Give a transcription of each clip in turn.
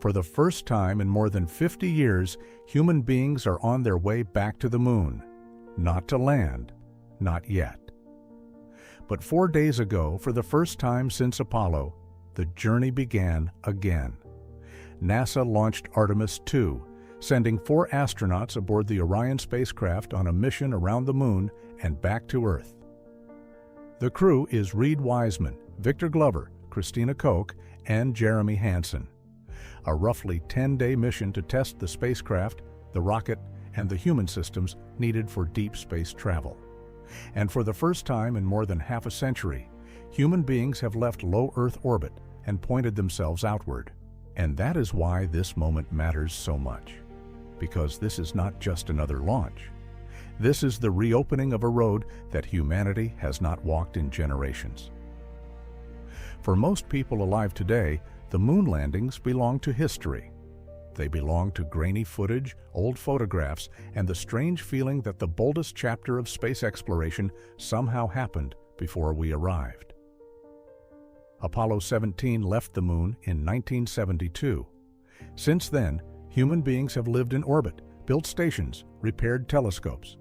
For the first time in more than 50 years, human beings are on their way back to the moon. Not to land, not yet. But 4 days ago, for the first time since Apollo, the journey began again. NASA launched Artemis II, sending 4 astronauts aboard the Orion spacecraft on a mission around the moon and back to Earth. The crew is Reid Wiseman, Victor Glover, Christina Koch, and Jeremy Hansen. A roughly 10-day mission to test the spacecraft, the rocket, and the human systems needed for deep space travel. And for the first time in more than half a century, human beings have left low Earth orbit and pointed themselves outward. And that is why this moment matters so much. Because this is not just another launch. This is the reopening of a road that humanity has not walked in generations. For most people alive today, the moon landings belong to history. They belong to grainy footage, old photographs, and the strange feeling that the boldest chapter of space exploration somehow happened before we arrived. Apollo 17 left the moon in 1972. Since then, human beings have lived in orbit, built stations, repaired telescopes.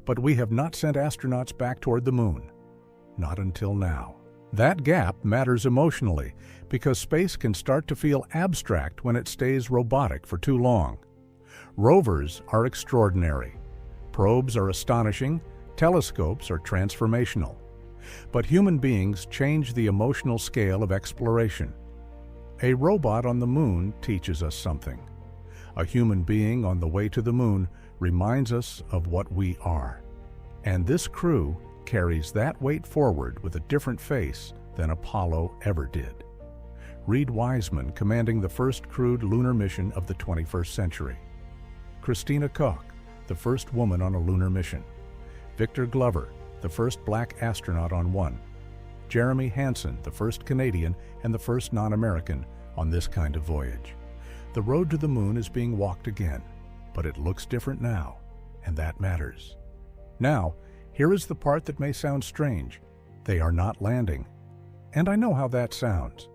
But we have not sent astronauts back toward the moon. Not until now. That gap matters emotionally because space can start to feel abstract when it stays robotic for too long. Rovers are extraordinary. Probes are astonishing. Telescopes are transformational. But human beings change the emotional scale of exploration. A robot on the moon teaches us something. A human being on the way to the moon reminds us of what we are. And this crew carries that weight forward with a different face than Apollo ever did. Reid Wiseman commanding the first crewed lunar mission of the 21st century. Christina Koch, the first woman on a lunar mission. Victor Glover, the first black astronaut on one. Jeremy Hansen, the first Canadian and the first non-American on this kind of voyage. The road to the moon is being walked again, but it looks different now, and that matters. Now, here is the part that may sound strange. They are not landing. And I know how that sounds.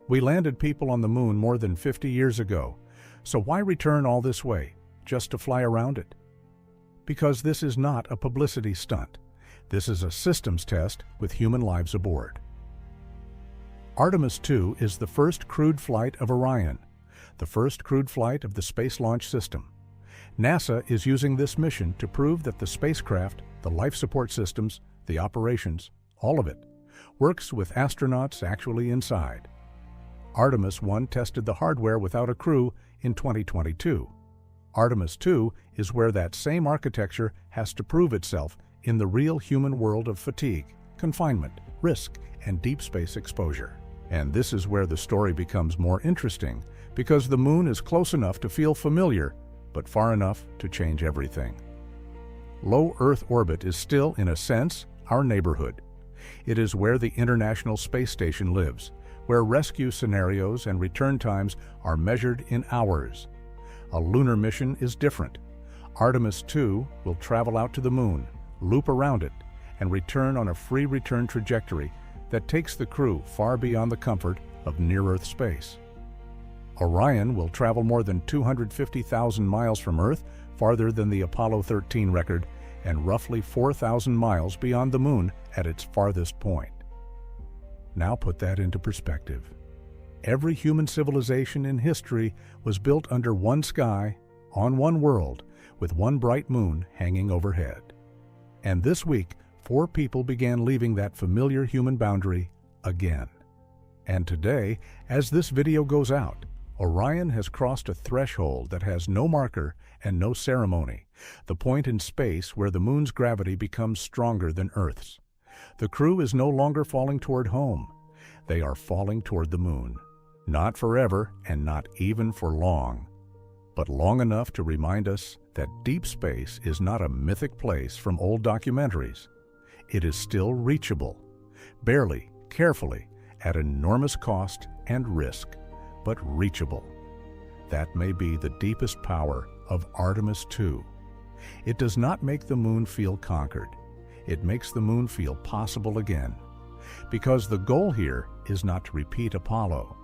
We landed people on the moon more than 50 years ago, so why return all this way, just to fly around it? Because this is not a publicity stunt. This is a systems test with human lives aboard. Artemis II is the first crewed flight of Orion, the first crewed flight of the Space Launch System. NASA is using this mission to prove that the spacecraft, the life support systems, the operations, all of it, works with astronauts actually inside. Artemis I tested the hardware without a crew in 2022. Artemis II is where that same architecture has to prove itself in the real human world of fatigue, confinement, risk, and deep space exposure. And this is where the story becomes more interesting, because the moon is close enough to feel familiar, but far enough to change everything. Low Earth orbit is still, in a sense, our neighborhood. It is where the International Space Station lives, where rescue scenarios and return times are measured in hours. A lunar mission is different. Artemis II will travel out to the moon, loop around it, and return on a free return trajectory that takes the crew far beyond the comfort of near-Earth space. Orion will travel more than 250,000 miles from Earth, farther than the Apollo 13 record, and roughly 4,000 miles beyond the moon at its farthest point. Now put that into perspective. Every human civilization in history was built under one sky, on one world, with one bright moon hanging overhead. And this week, 4 people began leaving that familiar human boundary again. And today, as this video goes out, Orion has crossed a threshold that has no marker and no ceremony, the point in space where the moon's gravity becomes stronger than Earth's. The crew is no longer falling toward home. They are falling toward the moon. Not forever and not even for long, but long enough to remind us that deep space is not a mythic place from old documentaries. It is still reachable, barely, carefully, at enormous cost and risk, but reachable. That may be the deepest power of Artemis II. It does not make the moon feel conquered. It makes the moon feel possible again. Because the goal here is not to repeat Apollo.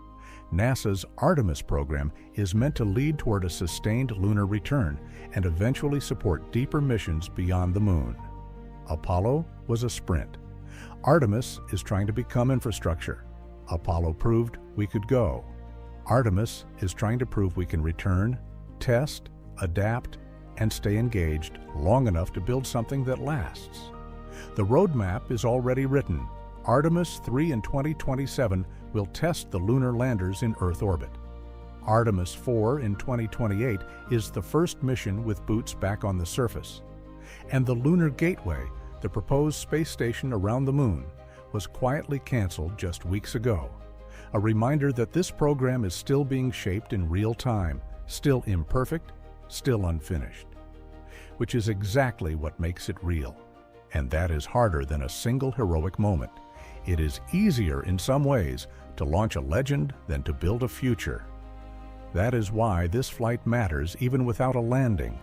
NASA's Artemis program is meant to lead toward a sustained lunar return and eventually support deeper missions beyond the moon. Apollo was a sprint. Artemis is trying to become infrastructure. Apollo proved we could go. Artemis is trying to prove we can return, test, adapt, and stay engaged long enough to build something that lasts. The roadmap is already written. Artemis III in 2027 will test the lunar landers in Earth orbit. Artemis IV in 2028 is the first mission with boots back on the surface. And the Lunar Gateway, the proposed space station around the moon, was quietly canceled just weeks ago. A reminder that this program is still being shaped in real time, still imperfect, still unfinished. Which is exactly what makes it real. And that is harder than a single heroic moment. It is easier in some ways to launch a legend than to build a future. That is why this flight matters even without a landing.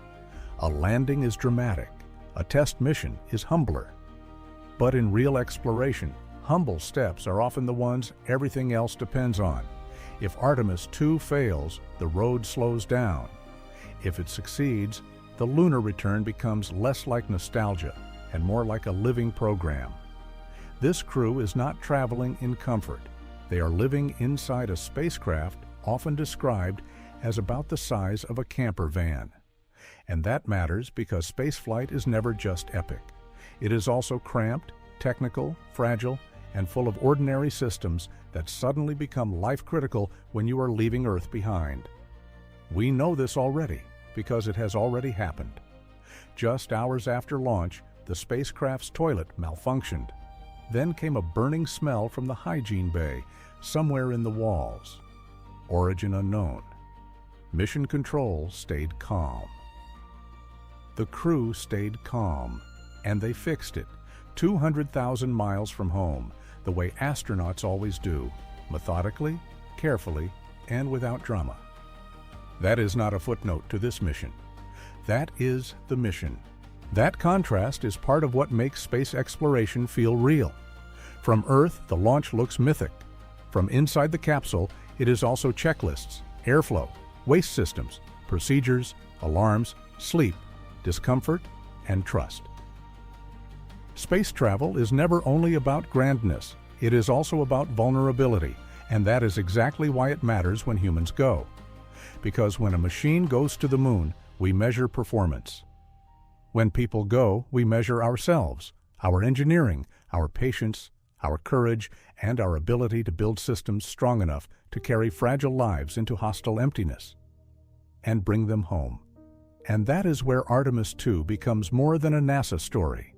A landing is dramatic. A test mission is humbler. But in real exploration, humble steps are often the ones everything else depends on. If Artemis II fails, the road slows down. If it succeeds, the lunar return becomes less like nostalgia and more like a living program. This crew is not traveling in comfort. They are living inside a spacecraft often described as about the size of a camper van. And that matters because spaceflight is never just epic. It is also cramped, technical, fragile, and full of ordinary systems that suddenly become life-critical when you are leaving Earth behind. We know this already because it has already happened. Just hours after launch, the spacecraft's toilet malfunctioned. Then came a burning smell from the hygiene bay, somewhere in the walls. Origin unknown. Mission Control stayed calm. The crew stayed calm, and they fixed it, 200,000 miles from home, the way astronauts always do, methodically, carefully, and without drama. That is not a footnote to this mission. That is the mission. That contrast is part of what makes space exploration feel real. From Earth, the launch looks mythic. From inside the capsule, it is also checklists, airflow, waste systems, procedures, alarms, sleep, discomfort, and trust. Space travel is never only about grandness, it is also about vulnerability, and that is exactly why it matters when humans go. Because when a machine goes to the moon, we measure performance. When people go, we measure ourselves, our engineering, our patience, our courage, and our ability to build systems strong enough to carry fragile lives into hostile emptiness and bring them home. And that is where Artemis II becomes more than a NASA story.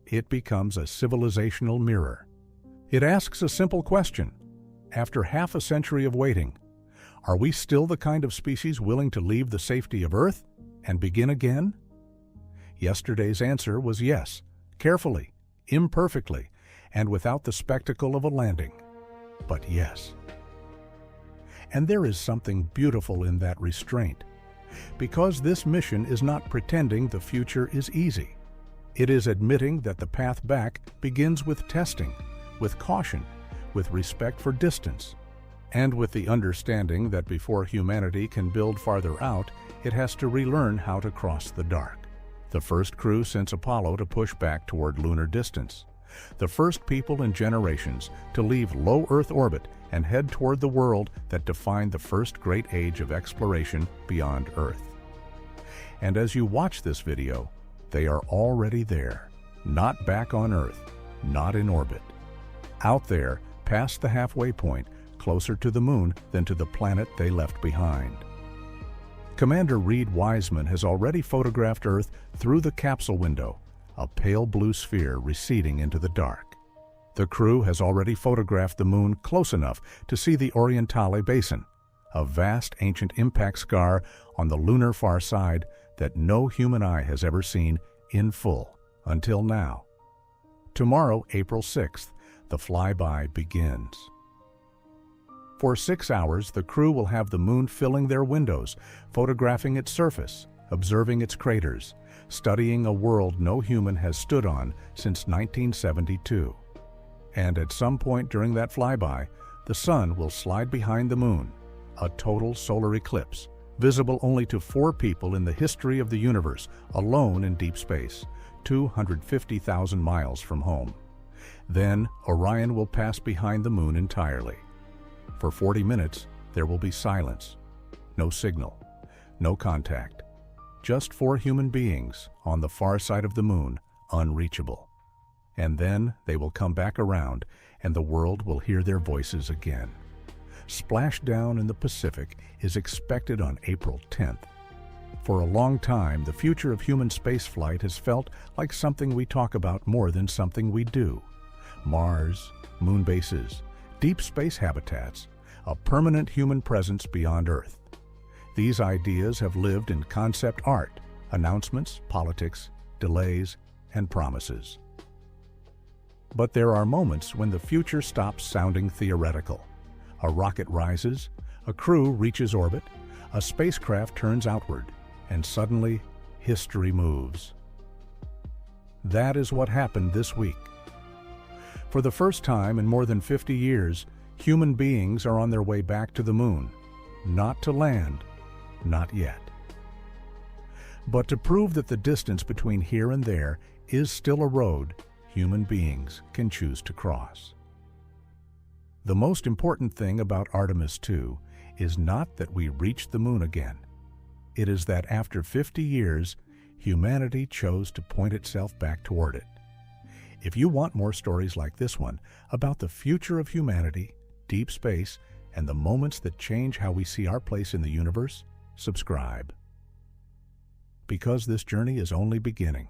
It becomes a civilizational mirror. It asks a simple question. After half a century of waiting, are we still the kind of species willing to leave the safety of Earth and begin again? Yesterday's answer was yes, carefully, imperfectly, and without the spectacle of a landing. But yes. And there is something beautiful in that restraint. Because this mission is not pretending the future is easy. It is admitting that the path back begins with testing, with caution, with respect for distance, and with the understanding that before humanity can build farther out, it has to relearn how to cross the dark. The first crew since Apollo to push back toward lunar distance. The first people in generations to leave low Earth orbit and head toward the world that defined the first great age of exploration beyond Earth. And as you watch this video, they are already there, not back on Earth, not in orbit. Out there, past the halfway point, closer to the moon than to the planet they left behind. Commander Reid Wiseman has already photographed Earth through the capsule window, a pale blue sphere receding into the dark. The crew has already photographed the moon close enough to see the Orion Basin, a vast ancient impact scar on the lunar far side that no human eye has ever seen in full until now. Tomorrow, April 6th, the flyby begins. For 6 hours, the crew will have the moon filling their windows, photographing its surface, observing its craters, studying a world no human has stood on since 1972. And at some point during that flyby, the sun will slide behind the moon, a total solar eclipse, visible only to 4 people in the history of the universe, alone in deep space, 250,000 miles from home. Then Orion will pass behind the moon entirely. For 40 minutes, there will be silence, no signal, no contact, just 4 human beings on the far side of the moon, unreachable. And then they will come back around, and the world will hear their voices again. Splashdown in the Pacific is expected on April 10th. For a long time, the future of human spaceflight has felt like something we talk about more than something we do. Mars, moon bases, deep space habitats, a permanent human presence beyond Earth. These ideas have lived in concept art, announcements, politics, delays, and promises. But there are moments when the future stops sounding theoretical. A rocket rises, a crew reaches orbit, a spacecraft turns outward, and suddenly, history moves. That is what happened this week. For the first time in more than 50 years, human beings are on their way back to the moon. Not to land, not yet. But to prove that the distance between here and there is still a road human beings can choose to cross. The most important thing about Artemis II is not that we reached the moon again. It is that after 50 years, humanity chose to point itself back toward it. If you want more stories like this one about the future of humanity, deep space, and the moments that change how we see our place in the universe, subscribe. Because this journey is only beginning.